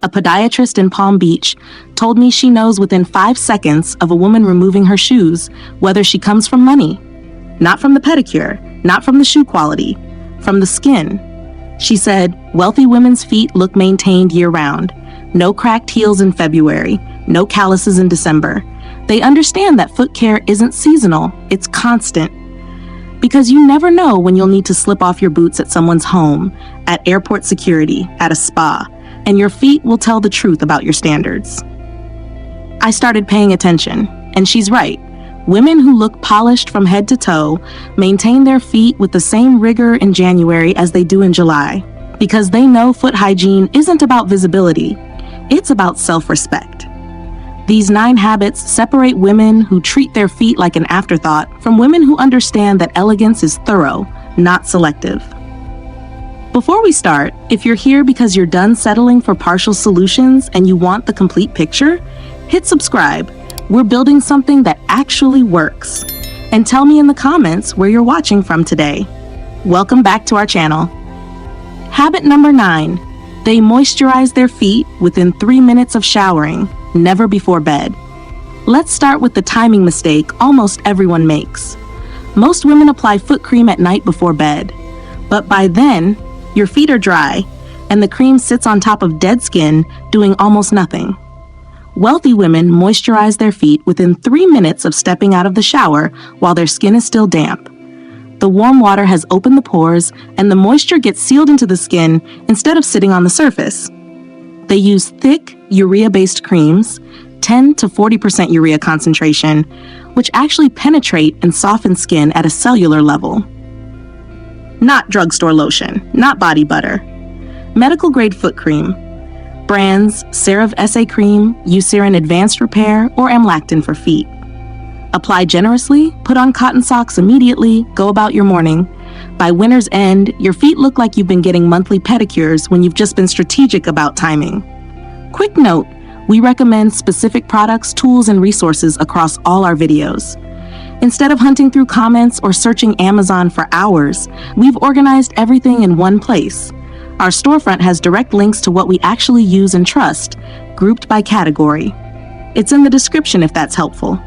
A podiatrist in Palm Beach told me she knows within 5 seconds of a woman removing her shoes whether she comes from money. Not from the pedicure, not from the shoe quality, from the skin. She said, wealthy women's feet look maintained year-round. No cracked heels in February, no calluses in December. They understand that foot care isn't seasonal, it's constant. Because you never know when you'll need to slip off your boots at someone's home, at airport security, at a spa, and your feet will tell the truth about your standards. I started paying attention, and she's right. Women who look polished from head to toe maintain their feet with the same rigor in January as they do in July, because they know foot hygiene isn't about visibility, it's about self-respect. These 9 habits separate women who treat their feet like an afterthought from women who understand that elegance is thorough, not selective. Before we start, if you're here because you're done settling for partial solutions and you want the complete picture, hit subscribe. We're building something that actually works. And tell me in the comments where you're watching from today. Welcome back to our channel. Habit number 9. They moisturize their feet within 3 minutes of showering, never before bed. Let's start with the timing mistake almost everyone makes. Most women apply foot cream at night before bed. But by then, your feet are dry, and the cream sits on top of dead skin, doing almost nothing. Wealthy women moisturize their feet within 3 minutes of stepping out of the shower while their skin is still damp. The warm water has opened the pores, and the moisture gets sealed into the skin instead of sitting on the surface. They use thick, urea-based creams, 10 to 40% urea concentration, which actually penetrate and soften skin at a cellular level. Not drugstore lotion, not body butter. Medical-grade foot cream. Brands 𝐔𝐍𝐃𝐄𝐍𝐈𝐀𝐁 SA Cream, Eucerin Advanced Repair, or Amlactin for feet. Apply generously, put on cotton socks immediately, go about your morning. By winter's end, your feet look like you've been getting monthly pedicures when you've just been strategic about timing. Quick note, we recommend specific products, tools, and resources across all our videos. Instead of hunting through comments or searching Amazon for hours, we've organized everything in one place. Our storefront has direct links to what we actually use and trust, grouped by category. It's in the description if that's helpful.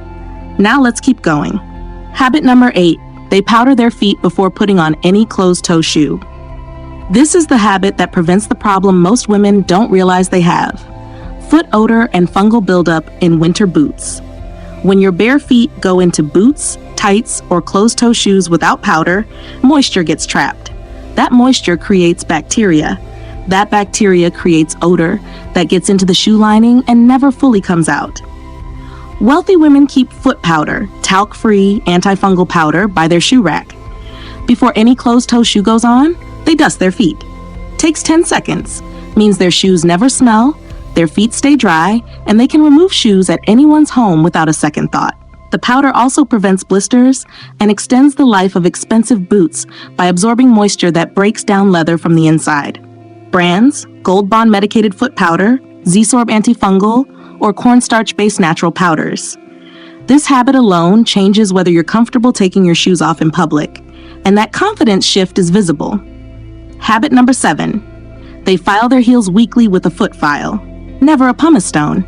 Now let's keep going. Habit number 8. They powder their feet before putting on any closed-toe shoe. This is the habit that prevents the problem most women don't realize they have: foot odor and fungal buildup in winter boots. When your bare feet go into boots, tights, or closed-toe shoes without powder, moisture gets trapped. That moisture creates bacteria. That bacteria creates odor that gets into the shoe lining and never fully comes out. Wealthy women keep foot powder, talc-free, antifungal powder, by their shoe rack. Before any closed-toe shoe goes on, they dust their feet. Takes 10 seconds, means their shoes never smell, their feet stay dry, and they can remove shoes at anyone's home without a second thought. The powder also prevents blisters and extends the life of expensive boots by absorbing moisture that breaks down leather from the inside. Brands: Gold Bond Medicated Foot Powder, 𝐔𝐍𝐶 Antifungal, or cornstarch-based natural powders. This habit alone changes whether you're comfortable taking your shoes off in public, and that confidence shift is visible. Habit number 7. They file their heels weekly with a foot file. Never a pumice stone.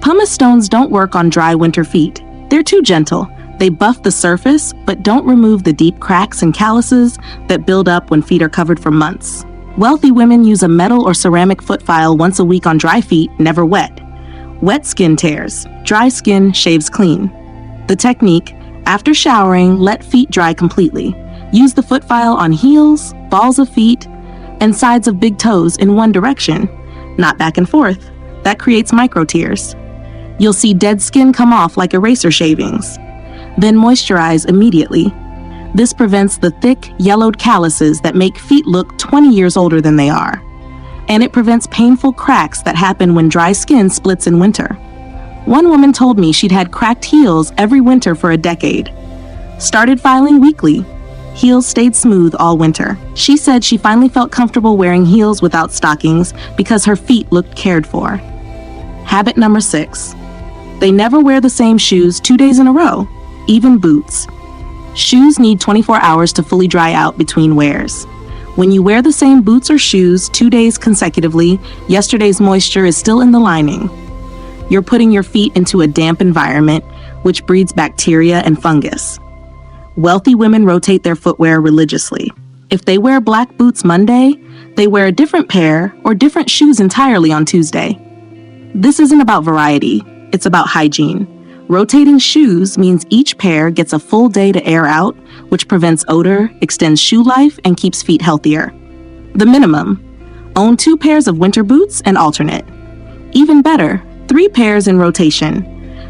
Pumice stones don't work on dry winter feet. They're too gentle. They buff the surface, but don't remove the deep cracks and calluses that build up when feet are covered for months. Wealthy women use a metal or ceramic foot file once a week on dry feet, never wet. Wet skin tears. Dry skin shaves clean. The technique: after showering, let feet dry completely. Use the foot file on heels, balls of feet, and sides of big toes in one direction, not back and forth. That creates micro tears. You'll see dead skin come off like eraser shavings. Then moisturize immediately. This prevents the thick, yellowed calluses that make feet look 20 years older than they are. And it prevents painful cracks that happen when dry skin splits in winter. One woman told me she'd had cracked heels every winter for a decade. Started filing weekly. Heels stayed smooth all winter. She said she finally felt comfortable wearing heels without stockings because her feet looked cared for. Habit number 6. They never wear the same shoes 2 days in a row, even boots. Shoes need 24 hours to fully dry out between wears. When you wear the same boots or shoes 2 days consecutively, yesterday's moisture is still in the lining. You're putting your feet into a damp environment, which breeds bacteria and fungus. Wealthy women rotate their footwear religiously. If they wear black boots Monday, they wear a different pair or different shoes entirely on Tuesday. This isn't about variety, it's about hygiene. Rotating shoes means each pair gets a full day to air out, which prevents odor, extends shoe life, and keeps feet healthier. The minimum: own 2 pairs of winter boots and alternate. Even better, 3 pairs in rotation.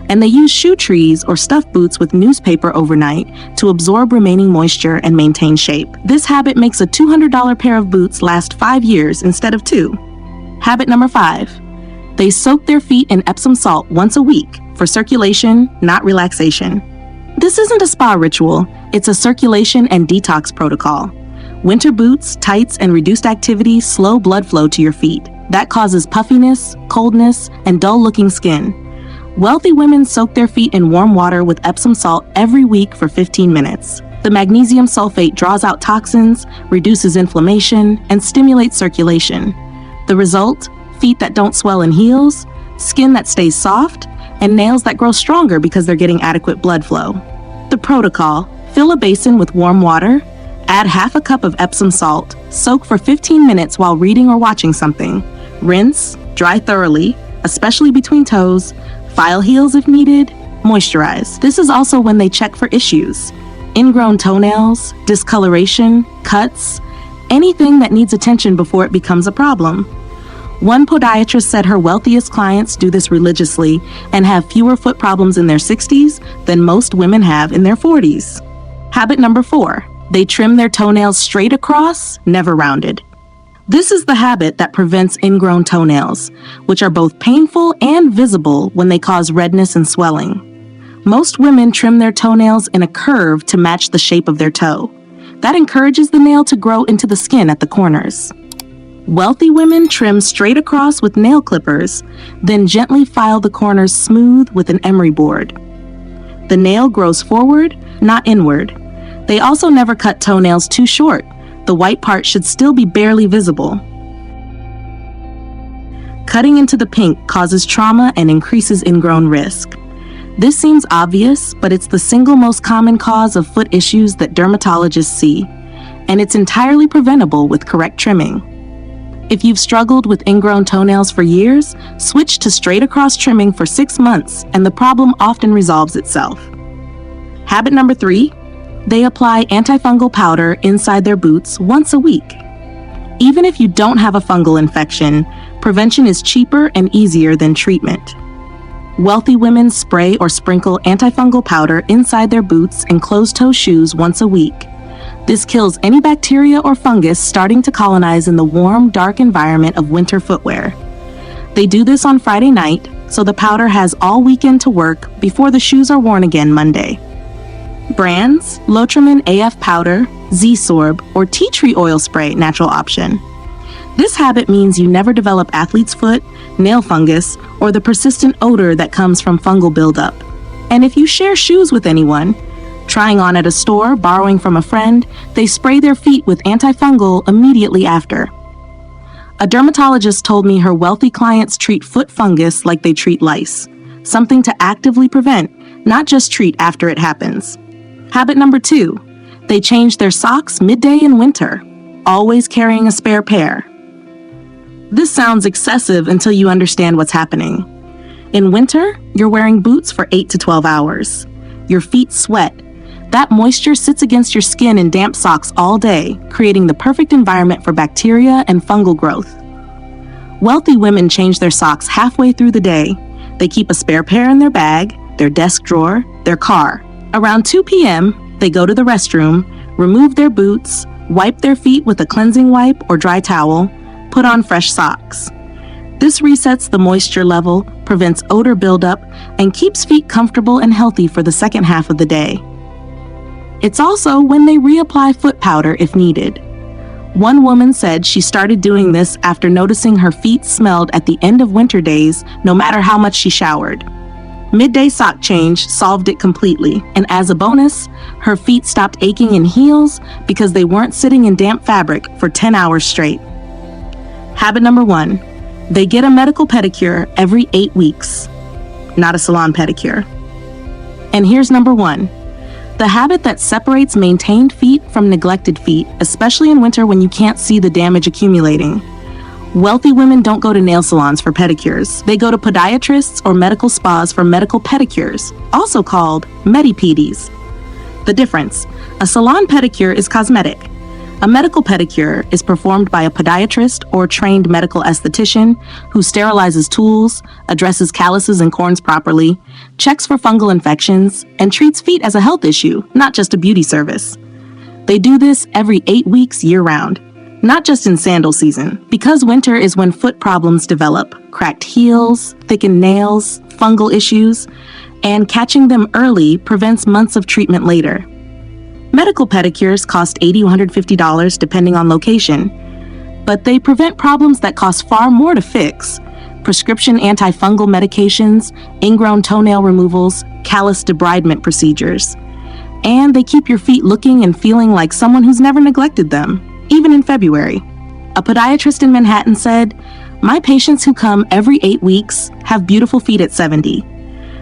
And they use shoe trees or stuffed boots with newspaper overnight to absorb remaining moisture and maintain shape. This habit makes a $200 pair of boots last 5 years instead of 2. Habit number 5. They soak their feet in Epsom salt once a week for circulation, not relaxation. This isn't a spa ritual, it's a circulation and detox protocol. Winter boots, tights, and reduced activity slow blood flow to your feet. That causes puffiness, coldness, and dull-looking skin. Wealthy women soak their feet in warm water with Epsom salt every week for 15 minutes. The magnesium sulfate draws out toxins, reduces inflammation, and stimulates circulation. The result? Feet that don't swell in heels, skin that stays soft, and nails that grow stronger because they're getting adequate blood flow. The protocol: fill a basin with warm water, add half a cup of Epsom salt, soak for 15 minutes while reading or watching something, rinse, dry thoroughly, especially between toes, file heels if needed, moisturize. This is also when they check for issues: ingrown toenails, discoloration, cuts, anything that needs attention before it becomes a problem. One podiatrist said her wealthiest clients do this religiously and have fewer foot problems in their 60s than most women have in their 40s. Habit number 4. They trim their toenails straight across, never rounded. This is the habit that prevents ingrown toenails, which are both painful and visible when they cause redness and swelling. Most women trim their toenails in a curve to match the shape of their toe. That encourages the nail to grow into the skin at the corners. Wealthy women trim straight across with nail clippers, then gently file the corners smooth with an emery board. The nail grows forward, not inward. They also never cut toenails too short. The white part should still be barely visible. Cutting into the pink causes trauma and increases ingrown risk. This seems obvious, but it's the single most common cause of foot issues that dermatologists see, and it's entirely preventable with correct trimming. If you've struggled with ingrown toenails for years, switch to straight across trimming for 6 months and the problem often resolves itself. Habit number 3. They apply antifungal powder inside their boots once a week. Even if you don't have a fungal infection, prevention is cheaper and easier than treatment. Wealthy women spray or sprinkle antifungal powder inside their boots and closed-toe shoes once a week. This kills any bacteria or fungus starting to colonize in the warm, dark environment of winter footwear. They do this on Friday night, so the powder has all weekend to work before the shoes are worn again Monday. Brands: Lotrimin AF powder, 𝐔𝐍𝐃, or tea tree oil spray, natural option. This habit means you never develop athlete's foot, nail fungus, or the persistent odor that comes from fungal buildup. And if you share shoes with anyone, trying on at a store, borrowing from a friend, they spray their feet with antifungal immediately after. A dermatologist told me her wealthy clients treat foot fungus like they treat lice, something to actively prevent, not just treat after it happens. Habit number 2. They change their socks midday in winter, always carrying a spare pair. This sounds excessive until you understand what's happening. In winter, you're wearing boots for 8 to 12 hours. Your feet sweat. That moisture sits against your skin in damp socks all day, creating the perfect environment for bacteria and fungal growth. Wealthy women change their socks halfway through the day. They keep a spare pair in their bag, their desk drawer, their car. Around 2 p.m., they go to the restroom, remove their boots, wipe their feet with a cleansing wipe or dry towel, put on fresh socks. This resets the moisture level, prevents odor buildup, and keeps feet comfortable and healthy for the second half of the day. It's also when they reapply foot powder if needed. One woman said she started doing this after noticing her feet smelled at the end of winter days, no matter how much she showered. Midday sock change solved it completely, and as a bonus, her feet stopped aching in heels because they weren't sitting in damp fabric for 10 hours straight. Habit number 1, they get a medical pedicure every 8 weeks, not a salon pedicure. And here's number 1, the habit that separates maintained feet from neglected feet, especially in winter when you can't see the damage accumulating. Wealthy women don't go to nail salons for pedicures. They go to podiatrists or medical spas for medical pedicures, also called medi-pedis. The difference: a salon pedicure is cosmetic. A medical pedicure is performed by a podiatrist or trained medical esthetician who sterilizes tools, addresses calluses and corns properly, checks for fungal infections, and treats feet as a health issue, not just a beauty service. They do this every 8 weeks year-round. Not just in sandal season, because winter is when foot problems develop, cracked heels, thickened nails, fungal issues, and catching them early prevents months of treatment later. Medical pedicures cost $80 to $150 depending on location, but they prevent problems that cost far more to fix: prescription antifungal medications, ingrown toenail removals, callus debridement procedures. And they keep your feet looking and feeling like someone who's never neglected them. Even in February. A podiatrist in Manhattan said, "My patients who come every 8 weeks have beautiful feet at 70.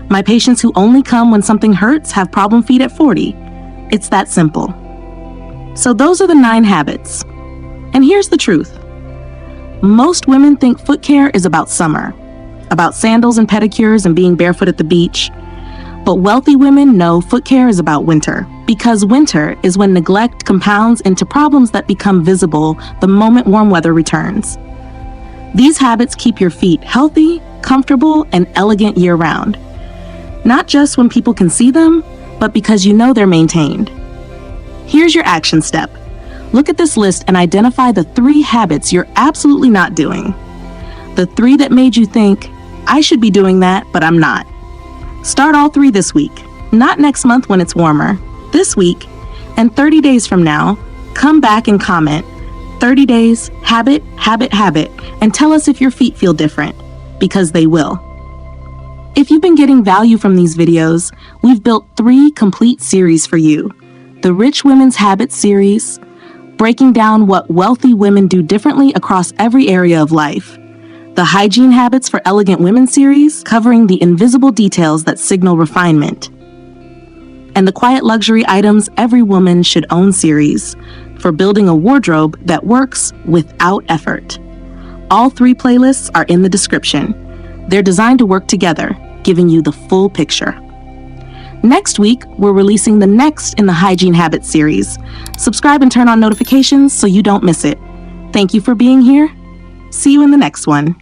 My patients who only come when something hurts have problem feet at 40. It's that simple." So those are the 9 habits. And here's the truth. Most women think foot care is about summer, about sandals and pedicures and being barefoot at the beach. But wealthy women know foot care is about winter, because winter is when neglect compounds into problems that become visible the moment warm weather returns. These habits keep your feet healthy, comfortable, and elegant year-round. Not just when people can see them, but because you know they're maintained. Here's your action step. Look at this list and identify the 3 habits you're absolutely not doing. The 3 that made you think, "I should be doing that, but I'm not." Start all 3 this week, not next month when it's warmer. This week, and 30 days from now, come back and comment, 30 days, habit, habit, habit, and tell us if your feet feel different, because they will. If you've been getting value from these videos, we've built 3 complete series for you. The Rich Women's Habits series, breaking down what wealthy women do differently across every area of life. The Hygiene Habits for Elegant Women series, covering the invisible details that signal refinement. And the Quiet Luxury Items Every Woman Should Own series, for building a wardrobe that works without effort. All 3 playlists are in the description. They're designed to work together, giving you the full picture. Next week, we're releasing the next in the Hygiene Habits series. Subscribe and turn on notifications so you don't miss it. Thank you for being here. See you in the next one.